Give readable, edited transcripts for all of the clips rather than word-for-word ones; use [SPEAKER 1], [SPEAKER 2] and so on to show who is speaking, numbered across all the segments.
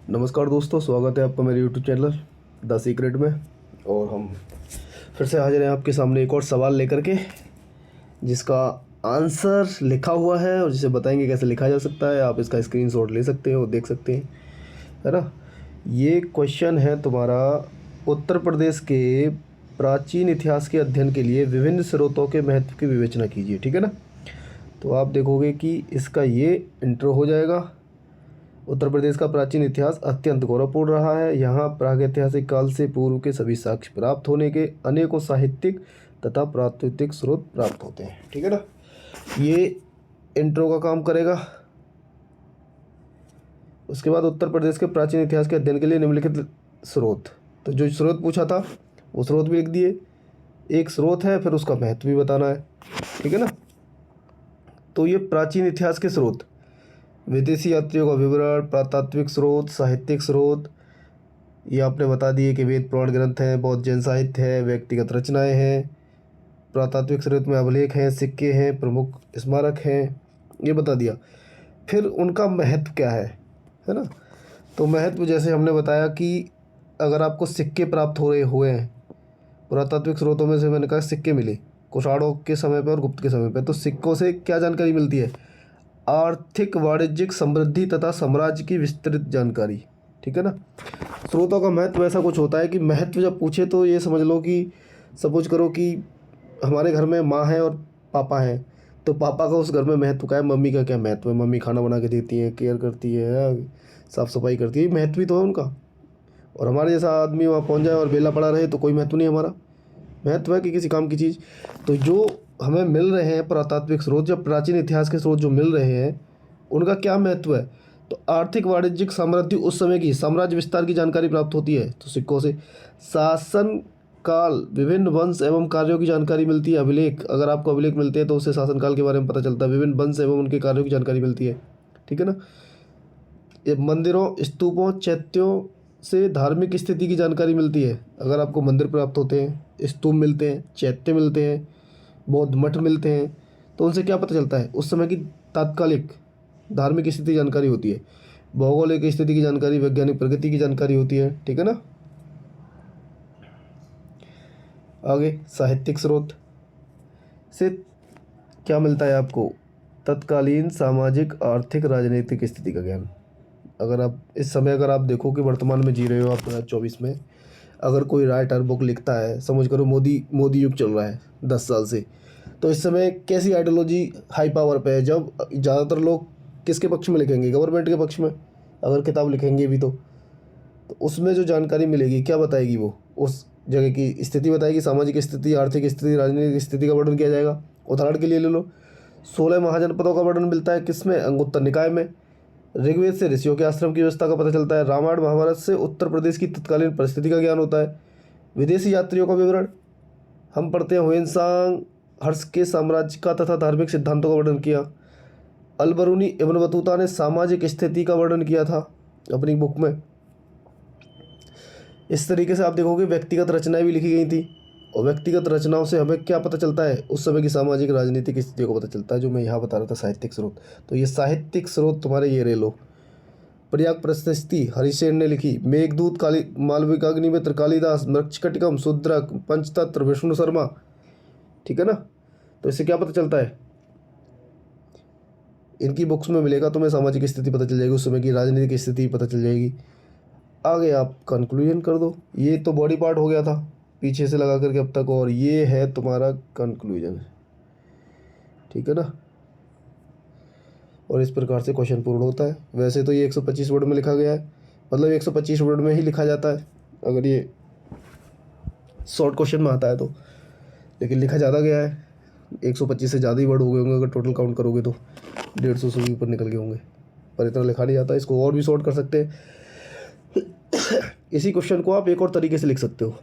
[SPEAKER 1] नमस्कार दोस्तों, स्वागत है आपका मेरे यूट्यूब चैनल द सीक्रेट में। और हम फिर से हाजिर हैं आपके सामने एक और सवाल लेकर के, जिसका आंसर लिखा हुआ है और जिसे बताएंगे कैसे लिखा जा सकता है। आप इसका स्क्रीनशॉट ले सकते हो और देख सकते हैं, है ना। ये क्वेश्चन है तुम्हारा, उत्तर प्रदेश के प्राचीन इतिहास के अध्ययन के लिए विभिन्न स्रोतों के महत्व की विवेचना कीजिए। ठीक है ना। तो आप देखोगे कि इसका ये इंट्रो हो जाएगा। उत्तर प्रदेश का प्राचीन इतिहास अत्यंत गौरवपूर्ण रहा है। यहाँ प्रागैतिहासिक काल से पूर्व के सभी साक्ष्य प्राप्त होने के अनेकों साहित्यिक तथा प्राकृतिक स्रोत प्राप्त होते हैं। ठीक है ना। ये इंट्रो का काम करेगा। उसके बाद उत्तर प्रदेश के प्राचीन इतिहास के अध्ययन के लिए निम्नलिखित स्रोत, तो जो स्रोत पूछा था वो स्रोत भी लिख दिए। एक स्रोत है, फिर उसका महत्व भी बताना है। ठीक है ना। तो ये प्राचीन इतिहास के स्रोत, विदेशी यात्रियों का विवरण, पुरातात्विक स्रोत, साहित्यिक स्रोत, ये आपने बता दिए कि वेद पुराण ग्रंथ हैं, बौद्ध जैन साहित्य है, व्यक्तिगत रचनाएं हैं। पुरातात्विक स्रोत में अभिलेख हैं, सिक्के हैं, प्रमुख स्मारक हैं, ये बता दिया। फिर उनका महत्व क्या है ना। तो महत्व जैसे हमने बताया कि अगर आपको सिक्के प्राप्त हो रहे हुए हैं पुरातात्विक स्रोतों में से, मैंने कहा सिक्के मिले कुषाणों के समय पर और गुप्त के समय पर, तो सिक्कों से क्या जानकारी मिलती है? आर्थिक वाणिज्यिक समृद्धि तथा साम्राज्य की विस्तृत जानकारी। ठीक है ना। स्रोतों का महत्व ऐसा कुछ होता है कि महत्व जब पूछे तो ये समझ लो कि सपोज करो कि हमारे घर में माँ है और पापा हैं, तो पापा का उस घर में महत्व क्या है, मम्मी का क्या महत्व है। मम्मी खाना बना के देती है, केयर करती है, साफ़ सफाई करती है, महत्व ही तो है उनका। और हमारे जैसा आदमी वहाँ पहुँच जाए और बेला पड़ा रहे तो कोई महत्व नहीं हमारा। महत्व है कि किसी काम की चीज़। तो जो हमें मिल रहे हैं पुरातात्विक स्रोत, जब प्राचीन इतिहास के स्रोत जो मिल रहे हैं, उनका क्या महत्व है? तो आर्थिक वाणिज्यिक समृद्धि, उस समय की साम्राज्य विस्तार की जानकारी प्राप्त होती है तो सिक्कों से। शासन काल, विभिन्न वंश एवं कार्यों की जानकारी मिलती है। अभिलेख, अगर आपको अभिलेख मिलते हैं तो उससे शासन काल के बारे में पता चलता है, विभिन्न वंश एवं उनके कार्यों की जानकारी मिलती है। ठीक है ना। ये मंदिरों, स्तूपों, चैत्यों से धार्मिक स्थिति की जानकारी मिलती है। अगर आपको मंदिर प्राप्त होते हैं, स्तूप मिलते हैं, चैत्य मिलते हैं, बौद्ध मठ मिलते हैं, तो उनसे क्या पता चलता है? उस समय की तात्कालिक धार्मिक स्थिति जानकारी होती है, भौगोलिक स्थिति की जानकारी, वैज्ञानिक प्रगति की जानकारी होती है। ठीक है ना। आगे साहित्यिक स्रोत से क्या मिलता है आपको? तत्कालीन सामाजिक, आर्थिक, राजनीतिक स्थिति का ज्ञान। अगर आप इस समय अगर आप देखो कि वर्तमान में जी रहे हो आप 2024 में, अगर कोई राइटर बुक लिखता है, समझ करो मोदी युग चल रहा है 10 साल से, तो इस समय कैसी आइडियोलॉजी हाई पावर पे है? जब ज़्यादातर लोग किसके पक्ष में लिखेंगे? गवर्नमेंट के पक्ष में, अगर किताब लिखेंगे भी तो उसमें जो जानकारी मिलेगी क्या बताएगी? वो उस जगह की स्थिति बताएगी, सामाजिक स्थिति, आर्थिक स्थिति, राजनीतिक स्थिति का वर्णन किया जाएगा। उदाहरण के लिए ले लो, 16 महाजनपदों का वर्णन मिलता है किसमें? अंगुत्तर निकाय में। ऋग्वेद से ऋषियों के आश्रम की व्यवस्था का पता चलता है। रामायण महाभारत से उत्तर प्रदेश की तत्कालीन परिस्थिति का ज्ञान होता है। विदेशी यात्रियों का विवरण हम पढ़ते हैं, हुएनसांग हर्ष के साम्राज्य का तथा धार्मिक सिद्धांतों का वर्णन किया। अलबरूनी इब्न बतूता ने सामाजिक स्थिति का वर्णन किया था अपनी बुक में। इस तरीके से आप देखोगे व्यक्तिगत रचनाएं भी लिखी गई थी, और व्यक्तिगत रचनाओं से हमें क्या पता चलता है? उस समय की सामाजिक राजनीतिक स्थितियों को पता चलता है, जो मैं यहाँ बता रहा था साहित्यिक स्रोत। तो ये साहित्यिक स्रोत तुम्हारे ये ले लो। प्रयाग प्रशस्ति हरिसेन ने लिखी, मेघदूत काली मालविकाग्निमित्र कालिदास, मृच्छकटिकम शूद्रक, पंचतंत्र विष्णु शर्मा। ठीक है ना। तो इससे क्या पता चलता है? इनकी बुक्स में मिलेगा तुम्हें, सामाजिक स्थिति पता चल जाएगी, उस समय की राजनीतिक स्थिति पता चल जाएगी। आगे आप कंक्लूजन कर दो। ये तो बॉडी पार्ट हो गया था पीछे से लगा करके अब तक, और ये है तुम्हारा कंक्लूजन। ठीक है ना। और इस प्रकार से क्वेश्चन पूर्ण होता है। वैसे तो ये 125 वर्ड में लिखा गया है, मतलब 125 वर्ड में ही लिखा जाता है अगर ये शॉर्ट क्वेश्चन में आता है तो, लेकिन लिखा ज़्यादा गया है। 125 से ज़्यादा ही वर्ड हो गए होंगे अगर टोटल काउंट करोगे तो, 150 से भी ऊपर निकल गए होंगे, पर इतना लिखा नहीं जाता। इसको और भी शॉर्ट कर सकते हैं। इसी क्वेश्चन को आप एक और तरीके से लिख सकते हो।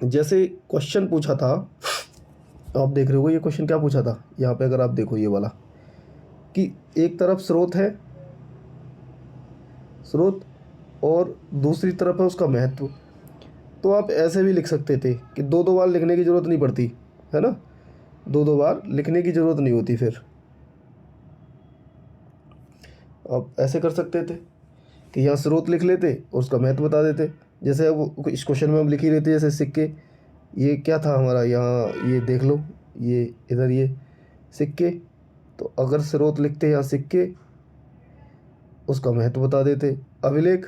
[SPEAKER 1] जैसे क्वेश्चन पूछा था, आप देख रहे हो ये क्वेश्चन क्या पूछा था यहाँ पे, अगर आप देखो ये वाला, कि एक तरफ स्रोत है, स्रोत, और दूसरी तरफ है उसका महत्व। तो आप ऐसे भी लिख सकते थे कि दो दो बार लिखने की ज़रूरत नहीं पड़ती, है ना। दो बार लिखने की ज़रूरत नहीं होती, फिर आप ऐसे कर सकते थे कि यहाँ स्रोत लिख लेते और उसका महत्व बता देते। जैसे अब इस क्वेश्चन में हम लिख ही रहते, जैसे सिक्के, ये क्या था हमारा यहाँ, ये देख लो, ये इधर ये सिक्के, तो अगर स्रोत लिखते यहाँ सिक्के, उसका महत्व बता देते। अभिलेख,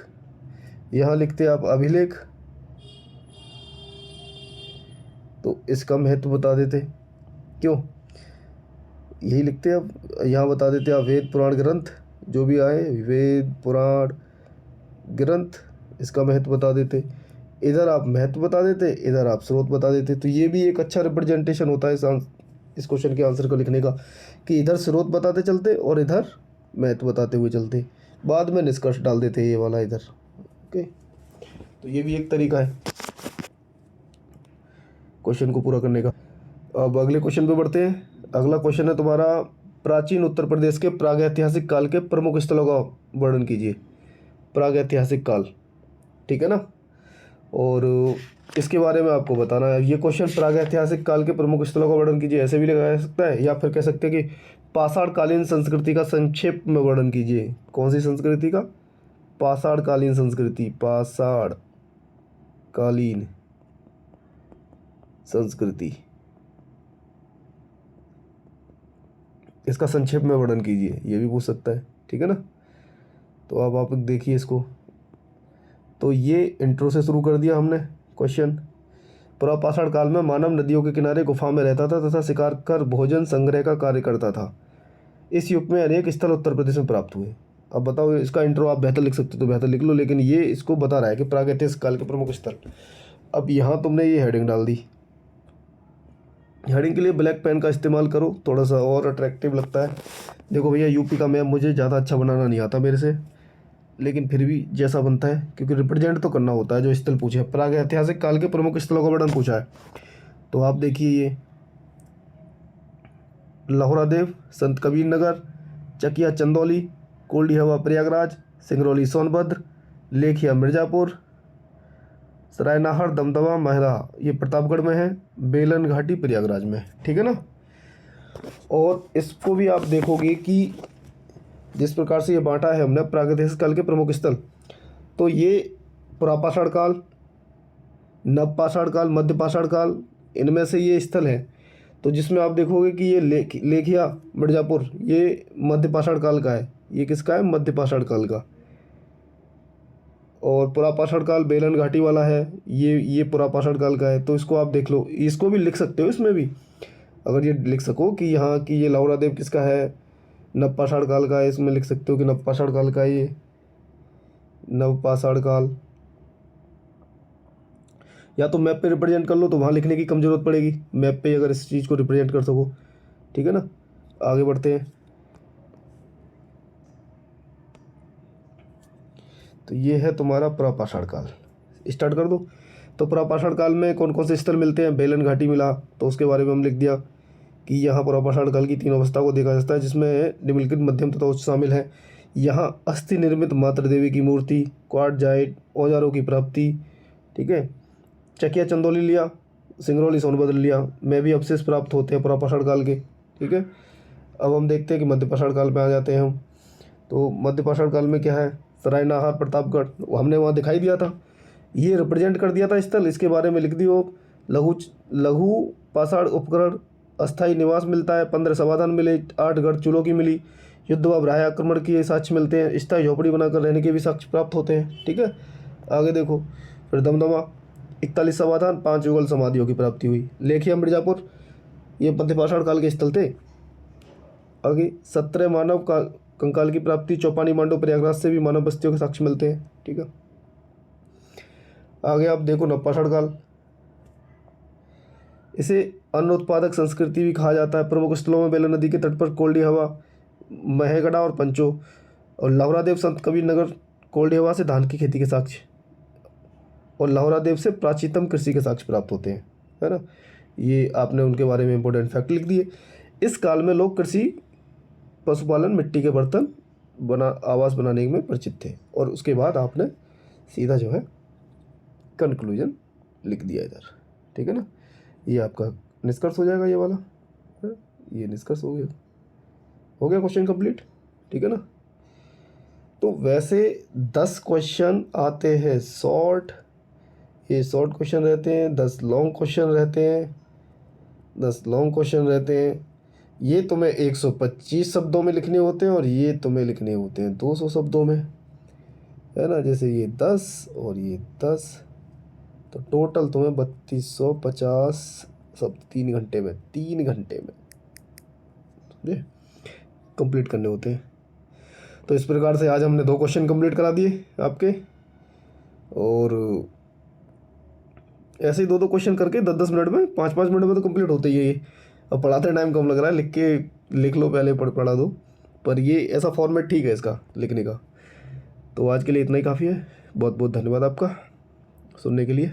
[SPEAKER 1] यहाँ लिखते आप अभिलेख, तो इसका महत्व बता देते। क्यों, यही लिखते अब, यहाँ बता देते आप वेद पुराण ग्रंथ जो भी आए, वेद पुराण ग्रंथ, इसका महत्व बता देते। इधर आप महत्व बता देते, इधर आप स्रोत बता देते। तो ये भी एक अच्छा रिप्रेजेंटेशन होता है इस क्वेश्चन के आंसर को लिखने का, कि इधर स्रोत बताते चलते और इधर महत्व बताते हुए चलते, बाद में निष्कर्ष डाल देते ये वाला इधर। ओके, तो ये भी एक तरीका है क्वेश्चन को पूरा करने का। अब अगले क्वेश्चन पे बढ़ते हैं। अगला क्वेश्चन है तुम्हारा, प्राचीन उत्तर प्रदेश के प्रागैतिहासिक काल के प्रमुख स्थलों का वर्णन कीजिए। प्रागैतिहासिक काल, ठीक है ना, और इसके बारे में आपको बताना है। ये क्वेश्चन प्रागैतिहासिक काल के प्रमुख स्थलों का वर्णन कीजिए ऐसे भी लिखा जा सकता है, या फिर कह सकते हैं कि पाषाणकालीन संस्कृति का संक्षेप में वर्णन कीजिए। कौन सी संस्कृति का? पाषाणकालीन संस्कृति, पाषाणकालीन संस्कृति, इसका संक्षेप में वर्णन कीजिए, ये भी पूछ सकता है, ठीक है ना। तो अब आप देखिए इसको, तो ये इंट्रो से शुरू कर दिया हमने क्वेश्चन। पुरापाषाण काल में मानव नदियों के किनारे गुफा में रहता था तथा शिकार कर भोजन संग्रह का कार्य करता था। इस युग में अनेक स्थल उत्तर प्रदेश में प्राप्त हुए। अब बताओ, इसका इंट्रो आप बेहतर लिख सकते हो तो बेहतर लिख लो, लेकिन ये इसको बता रहा है कि प्रागैतिहासिक काल के प्रमुख स्थल। अब यहाँ तुमने ये हेडिंग डाल दी। हेडिंग के लिए ब्लैक पेन का इस्तेमाल करो, थोड़ा सा और अट्रैक्टिव लगता है। देखो भैया, यूपी का मैप मुझे ज़्यादा अच्छा बनाना नहीं आता मेरे से, लेकिन फिर भी जैसा बनता है, क्योंकि रिप्रेजेंट तो करना होता है। जो स्थल पूछे हैं, प्रागैतिहासिक काल के प्रमुख स्थलों का वर्णन पूछा है, तो आप देखिए ये लाहौरादेव, संत कबीर नगर, चकिया चंदौली, कोल्डी हवा प्रयागराज, सिंगरौली सोनभद्र, लेखिया मिर्ज़ापुर, सरायनाहर दमदमा महरा ये प्रतापगढ़ में है, बेलन घाटी प्रयागराज में, ठीक है ना। और इसको भी आप देखोगे कि जिस प्रकार से ये बांटा है हमने प्रागैतिहासिक काल के प्रमुख स्थल, तो ये पुरापाषाण काल, नवपाषाण काल, मध्यपाषाण काल, इनमें से ये स्थल हैं। तो जिसमें आप देखोगे कि ये लेखिया मिर्ज़ापुर ये मध्यपाषाण काल का है। ये किसका है? मध्यपाषाण काल का। और पुरापाषाण काल बेलन घाटी वाला है, ये पुरापाषाण काल का है। तो इसको आप देख लो, इसको भी लिख सकते हो इसमें भी, अगर ये लिख सको कि यहाँ की ये लाहौरादेव किसका है, नवपाषाण काल का है, इसमें लिख सकते हो कि नवपाषाण काल का है ये, नवपाषाण काल। या तो मैप पे रिप्रेजेंट कर लो, तो वहाँ लिखने की कम जरूरत पड़ेगी, मैप पे अगर इस चीज़ को रिप्रेजेंट कर सको, ठीक है ना। आगे बढ़ते हैं। तो ये है तुम्हारा पुरापाषाण काल, स्टार्ट कर दो। तो पुरापाषाण काल में कौन कौन से स्थल मिलते हैं? बेलन घाटी मिला, तो उसके बारे में हम लिख दिया कि यहाँ पुरापाषाण काल की 3 अवस्था को देखा जाता है, जिसमें निम्नलिखित मध्यम तथा उच्च शामिल है। यहाँ अस्थि निर्मित मातृ देवी की मूर्ति, क्वार्टजाइट, औजारों की प्राप्ति, ठीक है। चकिया चंदौली लिया, सिंगरौली सोनभद्र लिया, में भी अवशेष प्राप्त होते हैं पुरापाषाण काल के, ठीक है। अब हम देखते हैं कि मध्यपाषाण काल में आ जाते हैं हम। तो मध्यपाषाण काल में क्या है? सरायनाहर प्रतापगढ़, हमने वहाँ दिखाई दिया था, ये रिप्रेजेंट कर दिया था स्थल, इसके बारे में लिख दियो। लघु पाषाण उपकरण, अस्थायी निवास मिलता है, 15 समाधान मिले, 8 गढ़ चूलों की मिली, युद्ध व भ्राय आक्रमण के साक्ष्य मिलते हैं, स्थायी झोपड़ी बनाकर रहने के भी साक्ष्य प्राप्त होते हैं, ठीक है। आगे देखो, फिर दमदमा 41 समाधान, 5 युगल समाधियों की प्राप्ति हुई। लेखिया मिर्ज़ापुर ये मध्यपाषाण काल के स्थल थे। आगे 17 मानव का कंकाल की प्राप्ति, चौपानी मांडो प्रयागराज से भी मानव बस्तियों के साक्ष्य मिलते हैं, ठीक है। आगे आप देखो नवपाषाण काल, इसे अन्न उत्पादक संस्कृति भी कहा जाता है। प्रमुख स्थलों में बेलन नदी के तट पर कोल्डी हवा, महेगढ़ा और पंचो, और लाहौरादेव, संत कबीर नगर, कोल्डी हवा से धान की खेती के साक्ष्य, और लाहौरादेव से प्राचीनतम कृषि के साक्ष्य प्राप्त होते हैं, है ना। ये आपने उनके बारे में इंपॉर्टेंट फैक्ट लिख दिए। इस काल में लोग कृषि, पशुपालन, मिट्टी के बर्तन आवास बनाने में परिचित थे। और उसके बाद आपने सीधा जो है कंक्लूजन लिख दिया इधर, ठीक है ना। ये आपका निष्कर्ष हो जाएगा, ये वाला है? ये निष्कर्ष हो गया क्वेश्चन कंप्लीट, ठीक है ना। तो वैसे 10 क्वेश्चन आते हैं शॉर्ट, ये शॉर्ट क्वेश्चन रहते हैं, 10 लॉन्ग क्वेश्चन रहते हैं, 10 लॉन्ग क्वेश्चन रहते हैं। ये तुम्हें 125 शब्दों में लिखने होते हैं और ये तुम्हें लिखने होते हैं 200 शब्दों में, है ना। जैसे ये 10 और ये 10, तो टोटल तुम्हें 3250 सब 3 घंटे में, 3 घंटे में समझे कंप्लीट करने होते हैं। तो इस प्रकार से आज हमने 2 क्वेश्चन कंप्लीट करा दिए आपके, और ऐसे ही 2-2 क्वेश्चन करके 10-10 मिनट में, 5-5 मिनट में तो कंप्लीट होते ही है ये। अब पढ़ाते टाइम कम लग रहा है, लिख लो पहले, पढ़ा दो, पर ये ऐसा फॉर्मेट ठीक है इसका लिखने का। तो आज के लिए इतना ही काफ़ी है। बहुत बहुत धन्यवाद आपका सुनने के लिए।